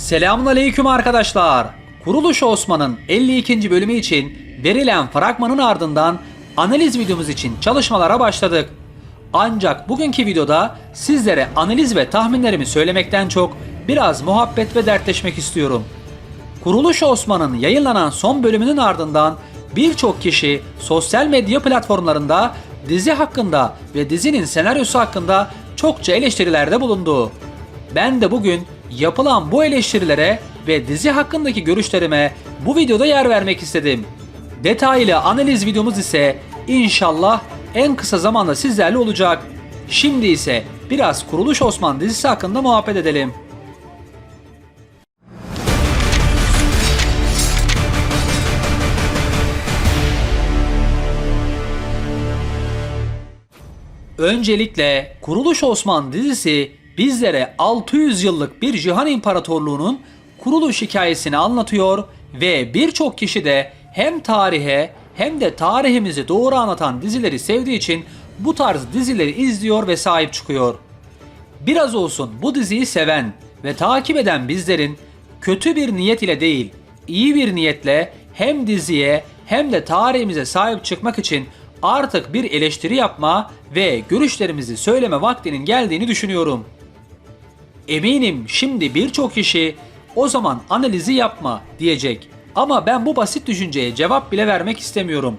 Selamünaleyküm arkadaşlar. Kuruluş Osman'ın 52. bölümü için verilen fragmanın ardından analiz videomuz için çalışmalara başladık. Ancak bugünkü videoda sizlere analiz ve tahminlerimi söylemekten çok biraz muhabbet ve dertleşmek istiyorum. Kuruluş Osman'ın yayınlanan son bölümünün ardından birçok kişi sosyal medya platformlarında dizi hakkında ve dizinin senaryosu hakkında çokça eleştirilerde bulundu. Ben de bugün yapılan bu eleştirilere ve dizi hakkındaki görüşlerime bu videoda yer vermek istedim. Detaylı analiz videomuz ise inşallah en kısa zamanda sizlerle olacak. Şimdi ise biraz Kuruluş Osman dizisi hakkında muhabbet edelim. Öncelikle Kuruluş Osman dizisi bizlere 600 yıllık bir cihan imparatorluğunun kuruluş hikayesini anlatıyor ve birçok kişi de hem tarihe hem de tarihimizi doğru anlatan dizileri sevdiği için bu tarz dizileri izliyor ve sahip çıkıyor. Biraz olsun bu diziyi seven ve takip eden bizlerin kötü bir niyet ile değil, iyi bir niyetle hem diziye hem de tarihimize sahip çıkmak için artık bir eleştiri yapma ve görüşlerimizi söyleme vaktinin geldiğini düşünüyorum. Eminim şimdi birçok kişi o zaman analizi yapma diyecek. Ama ben bu basit düşünceye cevap bile vermek istemiyorum.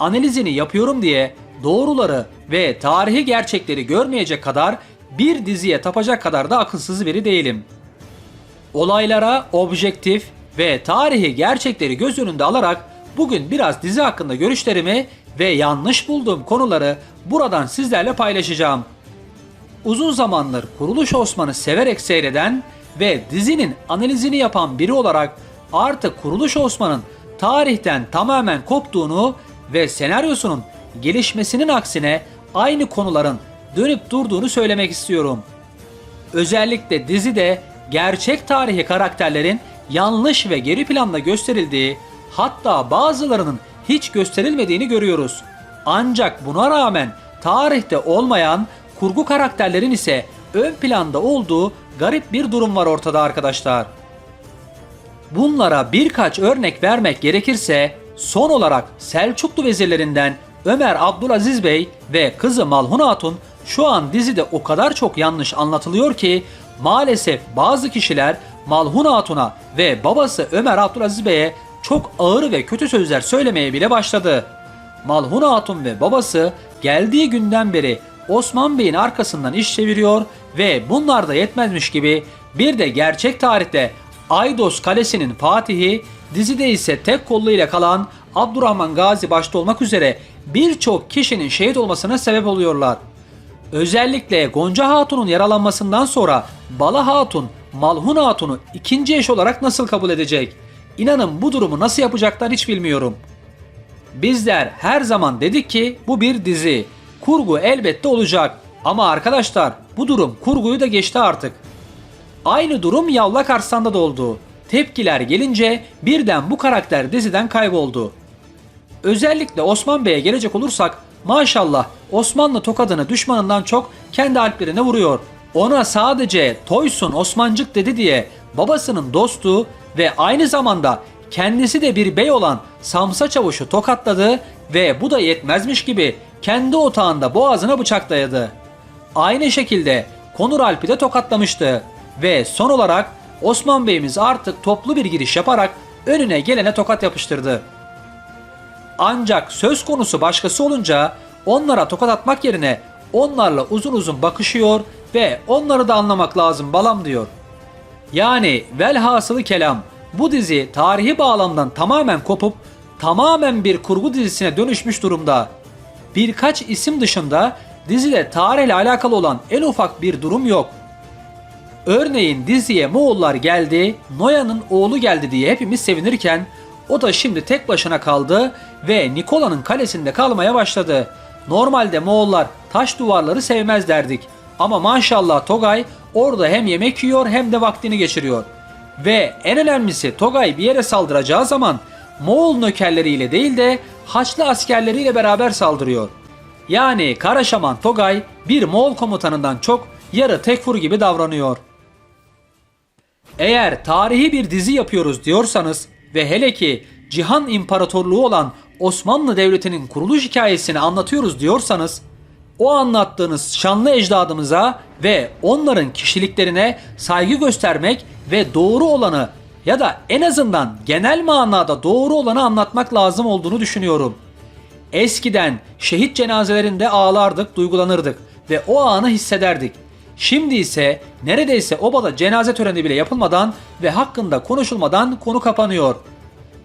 Analizini yapıyorum diye doğruları ve tarihi gerçekleri görmeyecek kadar bir diziye tapacak kadar da akılsız biri değilim. Olaylara objektif ve tarihi gerçekleri göz önünde alarak bugün biraz dizi hakkında görüşlerimi ve yanlış bulduğum konuları buradan sizlerle paylaşacağım. Uzun zamandır Kuruluş Osman'ı severek seyreden ve dizinin analizini yapan biri olarak artık Kuruluş Osman'ın tarihten tamamen koptuğunu ve senaryosunun gelişmesinin aksine aynı konuların dönüp durduğunu söylemek istiyorum. Özellikle dizide gerçek tarihi karakterlerin yanlış ve geri planda gösterildiği, hatta bazılarının hiç gösterilmediğini görüyoruz. Ancak buna rağmen tarihte olmayan kurgu karakterlerin ise ön planda olduğu garip bir durum var ortada arkadaşlar. Bunlara birkaç örnek vermek gerekirse son olarak Selçuklu vezirlerinden Ömer Abdülaziz Bey ve kızı Malhun Hatun şu an dizide o kadar çok yanlış anlatılıyor ki maalesef bazı kişiler Malhun Hatun'a ve babası Ömer Abdülaziz Bey'e çok ağır ve kötü sözler söylemeye bile başladı. Malhun Hatun ve babası geldiği günden beri Osman Bey'in arkasından iş çeviriyor ve bunlar da yetmezmiş gibi bir de gerçek tarihte Aydos Kalesi'nin fatihi, dizide ise tek kollu ile kalan Abdurrahman Gazi başta olmak üzere birçok kişinin şehit olmasına sebep oluyorlar. Özellikle Gonca Hatun'un yaralanmasından sonra Bala Hatun, Malhun Hatun'u ikinci eş olarak nasıl kabul edecek? İnanın bu durumu nasıl yapacaklar hiç bilmiyorum. Bizler her zaman dedik ki bu bir dizi. Kurgu elbette olacak. Ama arkadaşlar bu durum kurguyu da geçti artık. Aynı durum Yavlak Arslan'da da oldu. Tepkiler gelince birden bu karakter diziden kayboldu. Özellikle Osman Bey'e gelecek olursak maşallah Osmanlı tokadını düşmanından çok kendi alplerine vuruyor. Ona sadece Toysun Osmancık dedi diye babasının dostu ve aynı zamanda kendisi de bir bey olan Samsa Çavuş'u tokatladı ve bu da yetmezmiş gibi kendi otağında boğazına bıçak dayadı. Aynı şekilde Konur Alp'i de tokatlamıştı ve son olarak Osman Bey'imiz artık toplu bir giriş yaparak önüne gelene tokat yapıştırdı. Ancak söz konusu başkası olunca onlara tokat atmak yerine onlarla uzun uzun bakışıyor ve onları da anlamak lazım balam diyor. Yani velhasılı kelam bu dizi tarihi bağlamdan tamamen kopup tamamen bir kurgu dizisine dönüşmüş durumda. Birkaç isim dışında dizide tarihle alakalı olan en ufak bir durum yok. Örneğin diziye Moğollar geldi, Noyan'ın oğlu geldi diye hepimiz sevinirken o da şimdi tek başına kaldı ve Nikola'nın kalesinde kalmaya başladı. Normalde Moğollar taş duvarları sevmez derdik. Ama maşallah Togay orada hem yemek yiyor hem de vaktini geçiriyor. Ve en önemlisi Togay bir yere saldıracağı zaman Moğol nökerleriyle değil de Haçlı askerleriyle beraber saldırıyor. Yani Karaşaman Togay bir Moğol komutanından çok yarı tekfur gibi davranıyor. Eğer tarihi bir dizi yapıyoruz diyorsanız ve hele ki Cihan İmparatorluğu olan Osmanlı Devleti'nin kuruluş hikayesini anlatıyoruz diyorsanız, o anlattığınız şanlı ecdadımıza ve onların kişiliklerine saygı göstermek ve doğru olanı ya da en azından genel manada doğru olanı anlatmak lazım olduğunu düşünüyorum. Eskiden şehit cenazelerinde ağlardık, duygulanırdık ve o anı hissederdik. Şimdi ise neredeyse obada cenaze töreni bile yapılmadan ve hakkında konuşulmadan konu kapanıyor.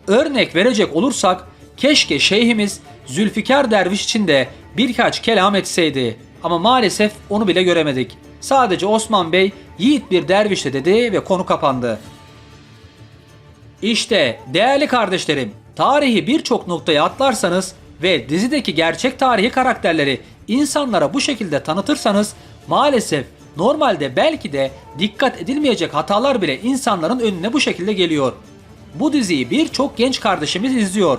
Örnek verecek olursak, keşke şeyhimiz Zülfikar Derviş için de birkaç kelam etseydi. Ama maalesef onu bile göremedik. Sadece Osman Bey yiğit bir dervişti dedi ve konu kapandı. İşte değerli kardeşlerim, tarihi birçok noktaya atlarsanız ve dizideki gerçek tarihi karakterleri insanlara bu şekilde tanıtırsanız, maalesef normalde belki de dikkat edilmeyecek hatalar bile insanların önüne bu şekilde geliyor. Bu diziyi birçok genç kardeşimiz izliyor.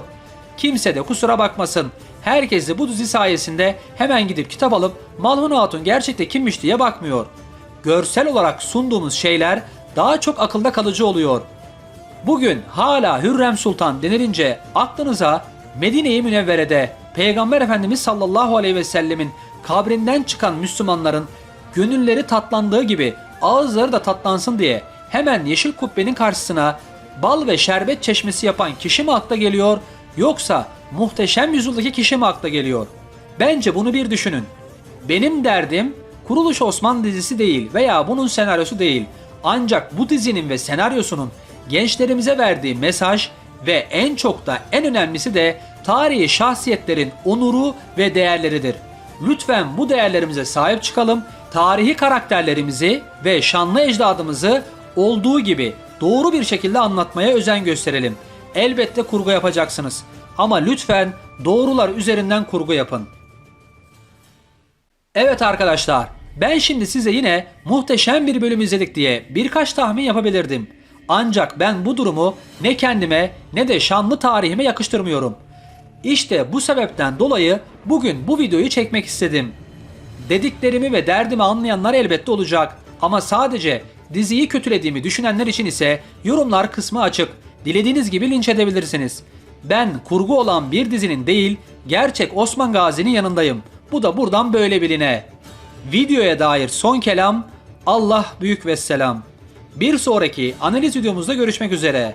Kimse de kusura bakmasın. Herkes de bu dizi sayesinde hemen gidip kitap alıp Malhun Hatun gerçekte kimmiş diye bakmıyor. Görsel olarak sunduğumuz şeyler daha çok akılda kalıcı oluyor. Bugün hala Hürrem Sultan denilince aklınıza Medine-i Münevvere'de Peygamber Efendimiz sallallahu aleyhi ve sellemin kabrinden çıkan Müslümanların gönülleri tatlandığı gibi ağızları da tatlansın diye hemen yeşil kubbenin karşısına bal ve şerbet çeşmesi yapan kişi mi akla geliyor, yoksa muhteşem yüzyıldaki kişi mi akla geliyor? Bence bunu bir düşünün. Benim derdim Kuruluş Osman dizisi değil veya bunun senaryosu değil. Ancak bu dizinin ve senaryosunun gençlerimize verdiği mesaj ve en çok da en önemlisi de tarihi şahsiyetlerin onuru ve değerleridir. Lütfen bu değerlerimize sahip çıkalım. Tarihi karakterlerimizi ve şanlı ecdadımızı olduğu gibi doğru bir şekilde anlatmaya özen gösterelim. Elbette kurgu yapacaksınız. Ama lütfen doğrular üzerinden kurgu yapın. Evet arkadaşlar, ben şimdi size yine muhteşem bir bölüm izledik diye birkaç tahmin yapabilirdim. Ancak ben bu durumu ne kendime ne de şanlı tarihime yakıştırmıyorum. İşte bu sebepten dolayı bugün bu videoyu çekmek istedim. Dediklerimi ve derdimi anlayanlar elbette olacak. Ama sadece diziyi kötülediğimi düşünenler için ise yorumlar kısmı açık. Dilediğiniz gibi linç edebilirsiniz. Ben kurgu olan bir dizinin değil, gerçek Osman Gazi'nin yanındayım. Bu da buradan böyle biline. Videoya dair son kelam, Allah büyük vesselam. Bir sonraki analiz videomuzda görüşmek üzere.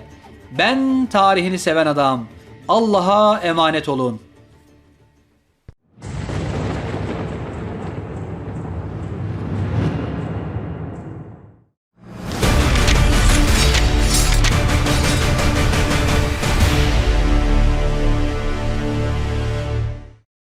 Ben tarihini seven adam. Allah'a emanet olun.